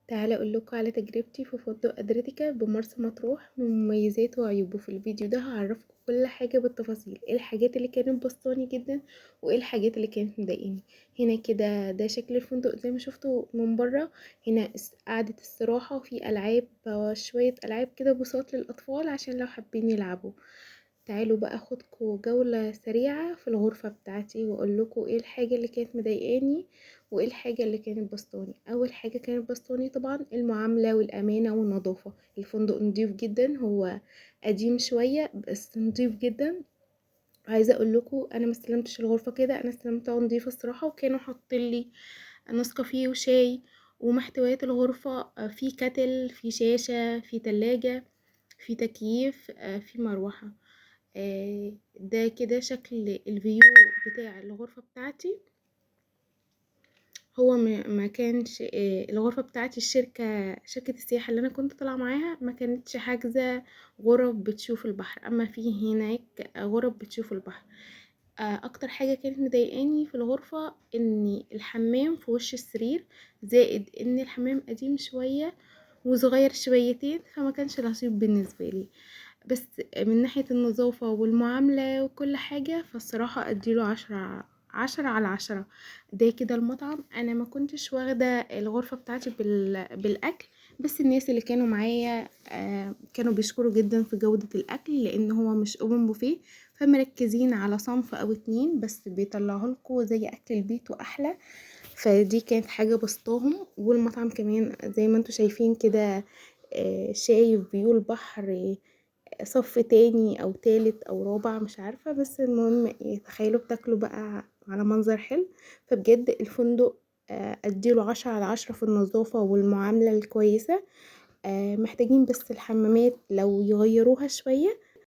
تعالى اقول لكم على تجربتي في فندق ادريتيكا بمرسى مطروح من مميزاته وعيوبه. في الفيديو ده هعرفكم كل حاجه بالتفاصيل، ايه الحاجات اللي كانت بسطاني جدا وايه الحاجات اللي كانت مضايقاني. هنا كده ده شكل الفندق زي ما شفتوا من بره. هنا قعده استراحه وفي العاب، شويه العاب كده بساط للاطفال عشان لو حابين يلعبوا. تعالوا بقى اخدكوا جولة سريعة في الغرفة بتاعتي واقول لكم ايه الحاجة اللي كانت مضايقاني وايه الحاجة اللي كانت بسطاني. اول حاجة كانت بسطاني طبعا المعاملة والامانة والنظافة. الفندق نضيف جدا، هو قديم شوية بس نضيف جدا. عايزة اقول لكم انا ما استلمتش الغرفة كده، انا استلمتها نضيفة الصراحة، وكانوا حاطين لي نسكافيه وشاي. ومحتويات الغرفة في كاتل، في شاشة، في تلاجة، في تكييف، في مروحة. ده كده شكل الفيو بتاع الغرفة بتاعتي. هو ما كانش الغرفة بتاعتي شركة السياحة اللي انا كنت طالعة معاها ما كانتش حاجزة غرف بتشوف البحر، اما في هناك غرف بتشوف البحر. اكتر حاجة كانت مضايقاني في الغرفة ان الحمام في وش السرير، زائد ان الحمام قديم شوية وصغير شويتين، فما كانش لطيف بالنسبة لي. بس من ناحية النظافة والمعاملة وكل حاجة فالصراحة اديله 10 على 10. ده كده المطعم، انا ما كنتش واخدة الغرفة بتاعتي بالاكل، بس الناس اللي كانوا معايا كانوا بيشكروا جدا في جودة الاكل لان هو مش اوبن بوفيه، فمركزين على صنف او اتنين بس بيطلعوا لكم زي اكل البيت واحلى. فدي كانت حاجة بسطاهم. والمطعم كمان زي ما انتوا شايفين كده، شايف فيو البحر، صف تاني او تالت او رابع مش عارفة، بس المهم تخيلوا بتاكلوا بقى على منظر حلو. فبجد الفندق اديله 10 على 10 في النظافة والمعاملة الكويسة. محتاجين بس الحمامات لو يغيروها شوية